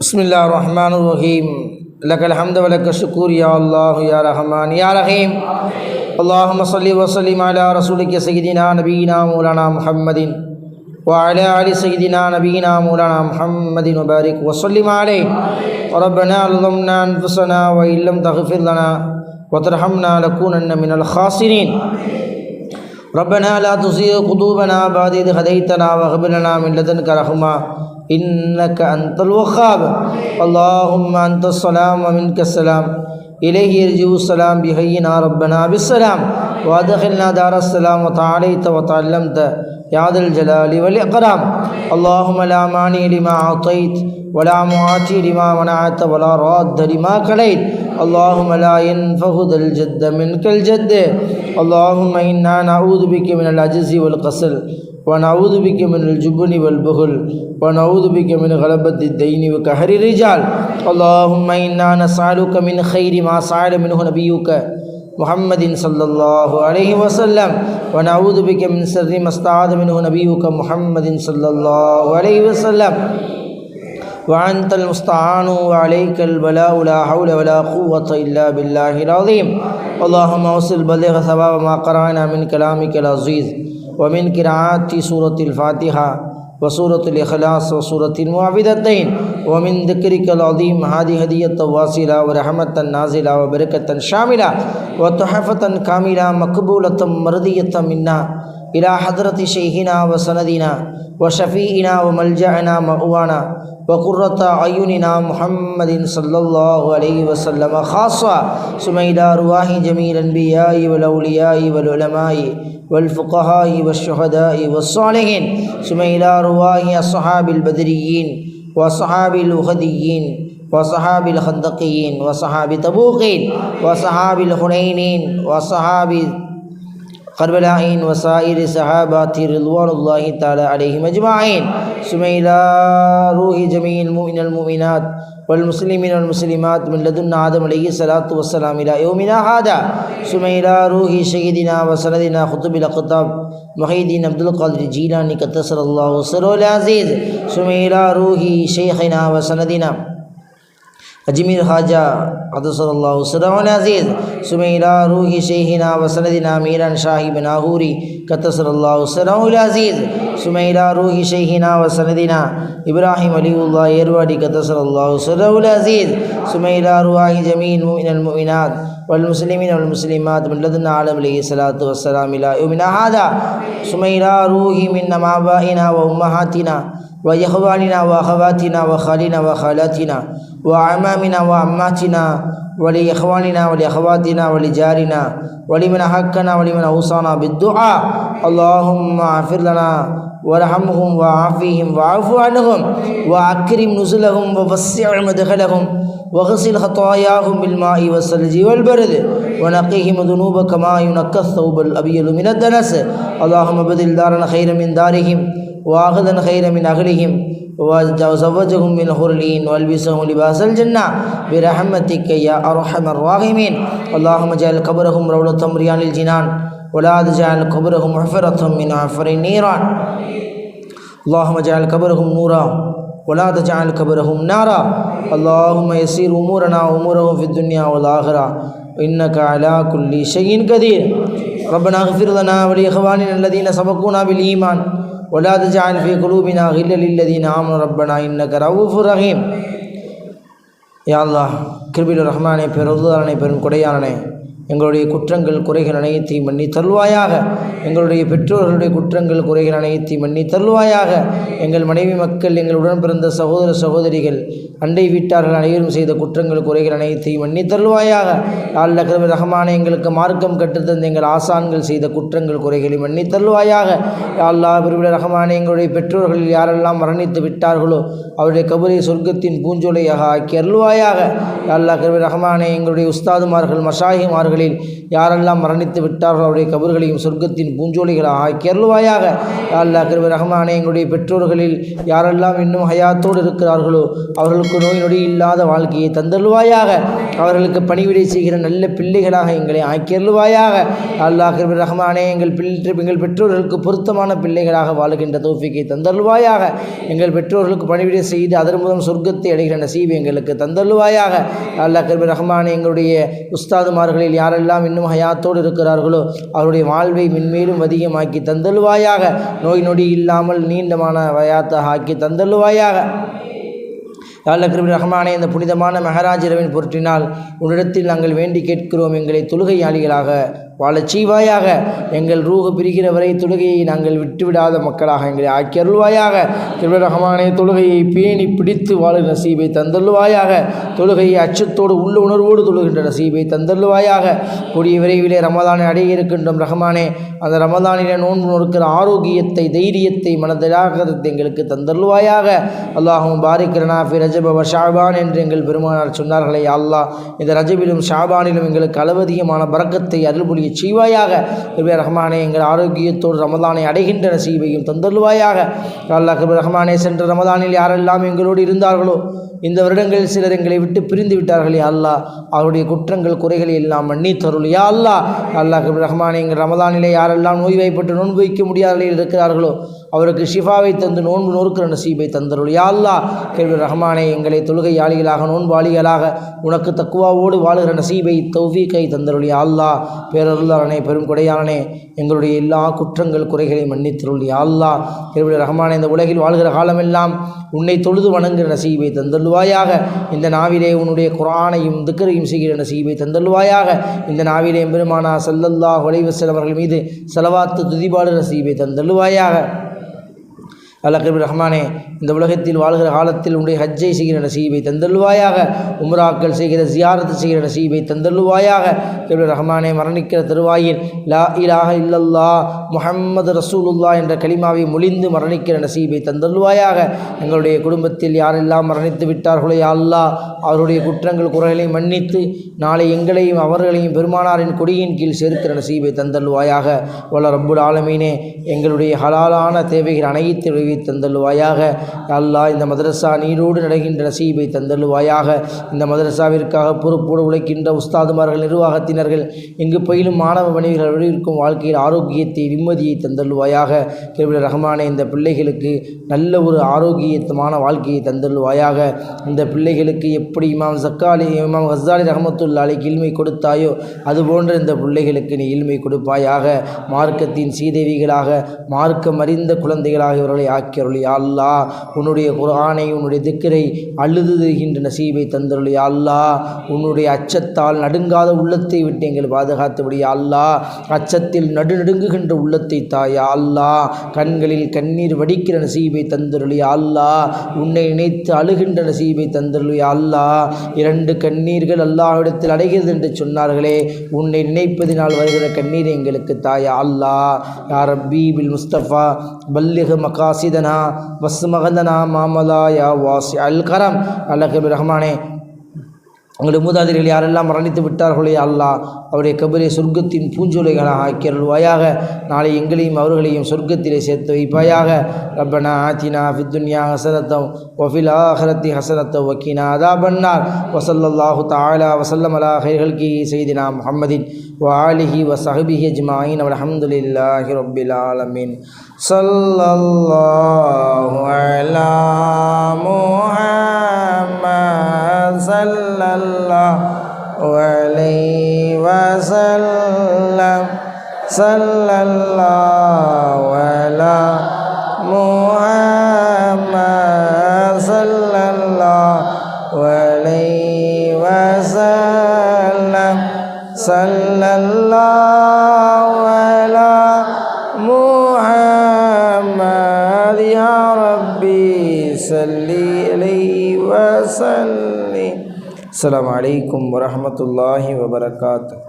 बिस्मिल्लाहिर्रहमानिर्रहीम लकल हम्द व लक शुक्र या अल्लाह या रहमान या रहीम अल्लाहुम्मा सल्लि व सल्लिम अला रसूलिक सय्यिदिना नबीना मौलाना मुहम्मदिन व अला आलि सय्यिदिना नबीना मौलाना मुहम्मदिन व बारिक व सल्लिम अलैहि रब्बना ज़लमना अनफुसना व इल्लम तग़फिर लना व तरहमना लनकुनन्ना मिनल खासिरीन रब्बना ला तुज़िग़ क़ुलूबना बअद इज़ हदैतना व हब लना मिन लदुनका रहमा इन्नका अंतल वख्हाब अल्लाहुम्मा अंतस सलाम व मिनकस सलाम इलैहि यर्जिउस सलाम बिहय्यिना रब्बना बिस्सलाम व अदखिलना दारस सलाम व तआलैत व तअल्लमत या दल जलालि वल इकराम अल्लाहुम्मा ला मानि लिमा अतैत व ला मुआति लिमा मनअत व ला राद्द लिमा कलैत अल्लाहुम्मा ला यनफउ दल जद्द मिनकल जद्द अल्लाहुम्मा इन्ना नऊज़ु बिका मिनल अज्ज़ि वल कसल व नऊज़ु बिका मिनल जुब्नि वल बुख़ल व नऊज़ु बिका मिन गलबतिद दैन व कहरि रिजाल अल्लाहुम्मा इन्ना नसअलुका मिन खैरि मा सअल मिनहु नबियुका मुहम्मदिन सल्लल्लाहु अलैहि वसल्लम व नऊज़ु बिका मिन शर्रि मा इस्तआज़ मिनहु नबियुका मुहम्मदिन सल्लल्लाहु अलैहि वसल्लम व अंतल मुस्तआनु व अलैकल बलाउ ला हौला व ला कुव्वता इल्ला बिल्लाहिल अज़ीम अल्लाहुम्मा वसिल बलिग़ सवाब मा क़रअना मिन कलामिकल अज़ीज़ व मिन क़िराअति सूरतिल फ़ातिहा व सूरतिल इख़लास व सूरतिल मुआविज़तैन व मिन ज़िक्रिकल अज़ीम हादि हदियतन वासिला व रहमतन नाज़िला व बरकतन शामिला व तुहफ़तन कामिला मक़बूलतन मर्दियतन मिन्ना इला हज़रति शैख़िना व सनदिना व शफ़ीइना व मलजअना मअवाना व क़ुर्रत अयुनिना मुहम्मदिन सल्लल्लाहु अलैहि वसल्लम ख़ास्सा सुम्मा इला अरवाहि जमील अन्बियाइ वल औलियाइ वल उलमाइ वल फ़ुक़हाइ वश्शुहदाइ वस्सालिहीन सुम्मा इला अरवाहि अस्हाबिल बदरिय्यीन व अस्हाबिल उहदिय्यीन व अस्हाबिल खंदक़ीन व अस्हाबि तबूक़ीन व अस्हाबिल हुनैनीन व अस्हाबि करबलाइन व साइरि सहाबाति रिज़वानुल्लाहि तआला अलैहिम अजमाइन सुम्मा इला रूहि जमील मुमिनिल मुमिनात वल मुस्लिमीन वल मुस्लिमात मिन लदुन आदम अलैहि सलातु वस्सलाम इला यौमिना हादा सुम्मा इला रूहि सय्यिदिना व सनदिना क़ुतुबिल अक़ताब मुहीद्दीन अब्दुल क़ादिर जीलानी क़द्दसल्लाहु सिर्रहुल अज़ीज़ सुम्मा इला रूहि शैख़िना व सनदिना अजमीर ख्वाजा क़द्दसल्लाहु सिर्रहुल अज़ीज़ सुम्मा इला रूहि शैख़िना व सनदिना मीरान शाह इब्न नाहूरी क़द्दसल्लाहु सिर्रहुल अज़ीज़ सुम्मा इला रूहि शैख़िना व सनदिना इब्राहीम वलीउल्लाह एरवाड़ी क़द्दसल्लाहु सिर्रहुल अज़ीज़ सुम्मा इला अरवाहि जमील मुमिनिल मुमिनात वल मुस्लिमीन वल मुस्लिमात मिन लदुन आदम अलैहि सलातु वस्सलाम इला यौमिना हादा सुम्मा इला रूहि मिन आबाइना व उम्महातिना व इख़वानिना व अख़वातिना व ख़ालिना व ख़ालातिना व अमामिना व अम्मातिना व लिइख़वानिना व लिअख़वातिना व लिजारिना व लिमन हक़्क़ना व लिमन औसाना बिद्दुआ अल्लाहुम्मा अग़फ़िर लना वरहमहुम वआफ़िहिम वअफ़ु अन्हुम वअक्रिम नुज़ुलहुम ववस्सिअ मदख़लहुम वग़सिल ख़तायाहुम बिल्माइ वस्सल्जि वल्बरद वनक़्क़िहिम ज़ुनूबक कमा युनक़्क़ा अथ-थौबुल अबयदु मिनद दनस अल्लाहुम्मा बद्दिल दारना ख़ैरन मिन दारिहिम वअग़्दन ख़ैरन मिन अग़्लिहिम वज़व्वजहुम मिन हुरिल ईन वअल्बिसहुम लिबासल जन्नह बिरहमतिक या अरहमर राहिमीन अल्लाहुम्मा जअल क़ब्रहुम रौदतम मिन रियादिल जिनान वला तजअल क़ब्रहुम हुफ़रतम मिन हुफ़रिन नीरान अल्लाहुम्मा जअल क़ब्रहुम नूरा वला तजअल क़ब्रहुम नारा अल्लाहुम्मा यस्सिर उमूरना व उमूरहुम फ़िद दुनिया वल आख़िरह इन्नका अला कुल्लि शैइन क़दीर रब्बना अग़फ़िर लना व लिइख़वानिना अल्लज़ीना सबक़ूना बिल ईमान वला तजअल फ़ी क़ुलूबिना ग़िल्लन लिल्लज़ीना आमनु रब्बना इन्नका रऊफ़ुर रहीम या अल्लाह கிருபையுள்ள ரஹ்மானே பெருதலானே பெரும் கொடையானே எங்களுடைய குற்றங்கள் குறைகள் அனைத்தையும் மன்னி தருள்வாயாக எங்களுடைய பெற்றோர்களுடைய குற்றங்கள் குறைகள் அனைத்தையும் மன்னி தருள்வாயாக எங்கள் மனைவி மக்கள் எங்கள் உடன் பிறந்த சகோதர சகோதரிகள் அண்டை வீட்டார்கள் அனைவரும் செய்த குற்றங்கள் குறைகள் அனைத்தையும் மன்னி தருள்வாயாக அல்ல கிருபை ரஹ்மானே எங்களுக்கு மார்க்கம் கற்றுத்தந்த எங்கள் ஆசான்கள் செய்த குற்றங்கள் குறைகளை மன்னி தருள்வாயாக அல்லாஹ் கிருபை ரஹ்மானே எங்களுடைய பெற்றோர்களில் யாரெல்லாம் மரணித்து விட்டார்களோ அவருடைய கபரை சொர்க்கத்தின் பூஞ்சோலையாக ஆக்கி அருள்வாயாக அல்லாஹ் கிருபை ரஹ்மானே எங்களுடைய உஸ்தாதுமார்கள் மஷாயிமார்கள் உஸ்தாதுமார்களில் யாரெல்லாம் மரணித்து விட்டார்களோ அவருடைய கபர்களையும் சொர்க்கத்தின் பூஞ்சோலிகளாக ஆக்கியருள்வாயாக. யா அல்லாஹ் கிருபை ரஹ்மானே, எங்களுடைய பெற்றோர்களில் யாரெல்லாம் இன்னும் ஹயாத்தோடு இருக்கிறார்களோ அவர்களுக்கு நோய் நொடி இல்லாத வாழ்க்கையை தந்தருள்வாயாக. அவர்களுக்கு பணிவிடை செய்கிற நல்ல பிள்ளைகளாக எங்களை ஆக்கியருள்வாயாக. யா அல்லாஹ் கிருபை ரஹ்மானே, எங்கள் பெற்றோர்களுக்கு பொருத்தமான பிள்ளைகளாக வாழுகின்ற தௌஃபீக்கை தந்தருள்வாயாக. எங்கள் பெற்றோர்களுக்கு பணிவிடை செய்து அதன் மூலம் சொர்க்கத்தை அடைகிற நசீபை எங்களுக்கு தந்தருள்வாயாக. யா அல்லாஹ் கிருபை ரஹ்மானே, எங்களுடைய உஸ்தாதுமார்களில் யாரெல்லாம் இன்னும் ஹயாத்தோடு இருக்கிறார்களோ அவருடைய வாழ்வை மென்மேலும் அதிகமாக்கி தந்தருள்வாயாக. நோய் நொடி இல்லாமல் நீண்டமான ஹயாத்தாக ஆக்கி தந்தருள்வாயாக. யா அல்லாஹ் கிருபை ரஹ்மானே, இந்த புனிதமான மெஹராஜ் இரவின் பொருட்டினால் உன்னிடத்தில் நாங்கள் வேண்டி கேட்கிறோம். எங்களை தொழுகையாளிகளாக வாழச் செய்வாயாக. எங்கள் ரூஹு பிரிகிற வரை தொழுகையை நாங்கள் விட்டுவிடாத மக்களாக எங்களை ஆக்கி அருள்வாயாக. கிருபை ரஹ்மானே, தொழுகையை பேணி பிடித்து வாழும் நசீபை தந்தருள்வாயாக. தொழுகையை அச்சத்தோடு உள்ள உணர்வோடு தொழுகின்ற நசீபை தந்தருள்வாயாக. கூடிய விரைவிலே ரமதானை அடைய இருக்கின்றோம் ரஹ்மானே. அந்த ரமதானிலே நோன்பு நோக்கிற ஆரோக்கியத்தை, தைரியத்தை, மனதிலாகத்தை எங்களுக்கு தந்தருள்வாயாக. அல்லாஹும் பாரிக்ரனா ஃபி ரஜப வ ஷஅபான் என்று எங்கள் பெருமானார் சொன்னார்களே. அல்லாஹ் இந்த ரஜபிலும் ஷாபானிலும் எங்களுக்கு அளவதிகமான பரக்கத்தை அருள்புரிய செய்வாயாக. கிருபை ரஹ்மானே, எங்கள் ஆரோக்கியத்தோடு ரமதானை அடைகின்ற நசீபையும் தந்தருள்வாயாக. அல்லாஹ் கிருபை ரஹ்மானே, சென்ற ரமதானில் யாரெல்லாம் எங்களோடு இருந்தார்களோ இந்த வருடங்களில் சிலர் எங்களை விட்டு பிரிந்து விட்டார்கள். யா அல்லாஹ், அவருடைய குற்றங்கள் குறைகளை எல்லாம் மன்னித்தருள். யா அல்லாஹ். அல்லாஹ் கிருபை ரஹ்மானே, எங்கள் ரமதானிலே யாரெல்லாம் நோய்வாய்ப்பட்டு நோன்பு வைக்க முடியாத இருக்கிறார்களோ அவருக்கு ஷிஃபாவை தந்து நோன்பு நோக்கிற நசீபை தந்தருள். யா அல்லாஹ். கிருபை ரஹ்மானே, எங்களை தொழுகையாளிகளாக நோன்பாளிகளாக உனக்கு தக்குவாவோடு வாழுகிற நசீபை தௌஃபீக்கை தந்தருள். யா அல்லாஹ். பேரருளாளனே, பெரும் கொடையாளனே, எங்களுடைய எல்லா குற்றங்கள் குறைகளை மன்னித்தருள். யா அல்லாஹ். கிருபை ரஹ்மானே, இந்த உலகில் வாழ்கிற காலமெல்லாம் உன்னை தொழுது வணங்குகிற நசீபை தந்தருள்வாயாக. இந்த நாவிலே உன்னுடைய குர்ஆனையும் திக்ரையும் செய்கிற நசீபை தந்தருள்வாயாக. இந்த நாவிலே பெருமானா ஸல்லல்லாஹு அலைஹி வஸல்லம் அவர்கள் மீது ஸலவாத்து துதிபாடு நசீபை தந்தருள்வாயாக. அல்லாஹ் கிருபை ரஹ்மானே, இந்த உலகத்தில் வாழ்கிற காலத்தில் உன்னுடைய ஹஜ்ஜை செய்கிற நசீபை தந்தருள்வாயாக. உம்ராக்கள் செய்கிற ஜியாரத்து செய்கிற நசீபை தந்தருள்வாயாக. கிருபை ரஹ்மானே, மரணிக்கிற தருவாயில் லா இலாஹ இல்லல்லாஹ் முஹம்மது ரசூலுல்லாஹ் என்ற கலிமாவை மொழிந்து மரணிக்கிற நசீபை தந்தருள்வாயாக. எங்களுடைய குடும்பத்தில் யாரெல்லாம் மரணித்து விட்டார்களோ யா அல்லாஹ், அவருடைய குற்றங்கள் குறைகளை மன்னித்து நாளை எங்களையும் அவர்களையும் பெருமானாரின் கொடியின் கீழ் சேர்க்கிற நசீபை தந்தருள்வாயாக. வல்ல ரப்புல் ஆலமீனே, எங்களுடைய ஹலாலான தேவைகள் அனைத்து தந்தல்வாயாக. அல்லாஹ், இந்த மதரசா நீரோடு நடக்கின்ற நசீபை தந்தல்வாயாக. இந்த மதரசாவிற்காக பொறுப்போடு உழைக்கின்ற உஸ்தாதுமார்கள், நிர்வாகத்தினர்கள், இங்கு பயிலும் மாணவ மனைவிகள் இருக்கும் வாழ்க்கையில் ஆரோக்கியத்தை, நிம்மதியை தந்தல்வாயாக. கிருபை ரஹ்மானே, இந்த பிள்ளைகளுக்கு நல்ல ஒரு ஆரோக்கியமான வாழ்க்கையை தந்தல்வாயாக. இந்த பிள்ளைகளுக்கு எப்படி இமாம் கஸ்ஸாலி ரஹ்மத்துல்லாஹி இல்மை கொடுத்தாயோ அதுபோன்ற இந்த பிள்ளைகளுக்கு நீ இல்மை கொடுப்பாயாக. மார்க்கத்தின் சீதேவிகளாக, மார்க்கம் அறிந்த குழந்தைகளாக இவர்களை ஆக்கியருளி. யா அல்லாஹ், உன்னுடைய குர்ஆனை, உன்னுடைய திக்ரை அழுது தருகின்ற நசீபை தந்தருளி. யா அல்லாஹ், உன்னுடைய அச்சத்தால் நடுங்காத உள்ளத்தை விட்டு எங்கள் பாதுகாத்துவிடு. யா அல்லாஹ், அச்சத்தில் நடுநடுங்குகின்ற உள்ளத்தை தாய். யா அல்லாஹ், கண்களில் கண்ணீர் வடிக்கிற நசீபை தந்தருளி. யா அல்லாஹ், உன்னை நினைத்து அழுகின்ற நசீபை தந்தருளி. யா அல்லாஹ், இரண்டு கண்ணீர்கள் அல்லாஹ்விடத்தில் அடைகிறது என்று சொன்னார்களே, உன்னை நினைப்பதினால் வருகிற கண்ணீரை எங்களுக்கு தாய். யா அல்லாஹ், யா ரப்பி பில் முஸ்தஃபா பல்லிக் மகாசிதனா வஸ்மகதனா மாமலா யா வாசி அல் கரம். அல்லாஹ் கிருபை ரஹ்மானே, உங்களுடைய மூதாதிரிகள் யாரெல்லாம் மரணித்து விட்டார்களே அல்லாஹ், அவருடைய கபரை சொர்க்கத்தின் பூஞ்சோலைகளாக ஆக்கியருள்வாயாக. நாளை எங்களையும் அவர்களையும் சொர்க்கத்திலே சேர்த்து வைப்பாயாக. ரப்பனா ஆத்தினா ஃபித் துன்யா ஹஸனத்தம் வஃபில் ஆஹிரத்தி ஹஸனத்தம் வக்கீனா அதாபன்னார். வஸல்லல்லாஹு தஆலா வஸல்லம் அலா கைரில் ஹல்கி சய்யிதினா முஹம்மதின் வ ஆலிஹி வ ஸஹ்பிஹி அஜ்மஈன் வல்ஹம்துலில்லாஹி ரப்பில் ஆலமீன். ஸல்லல்லாஹு அலா முஹம்மத் ஸல்லல்லாஹு அலைஹி வஸல்லம். ஸல்லல்லாஹு அலா முஹம்மத் ஸல்லல்லாஹு அலைஹி வஸல்லம். ஸல்லல்லாஹு அலா முஹம்மத் யா ரப்பி ஸல்லி அலைஹி வஸல்லிம். அஸ்ஸலாமு அலைக்கும் வரஹ்மத்துல்லாஹி வபரகாத்துஹு.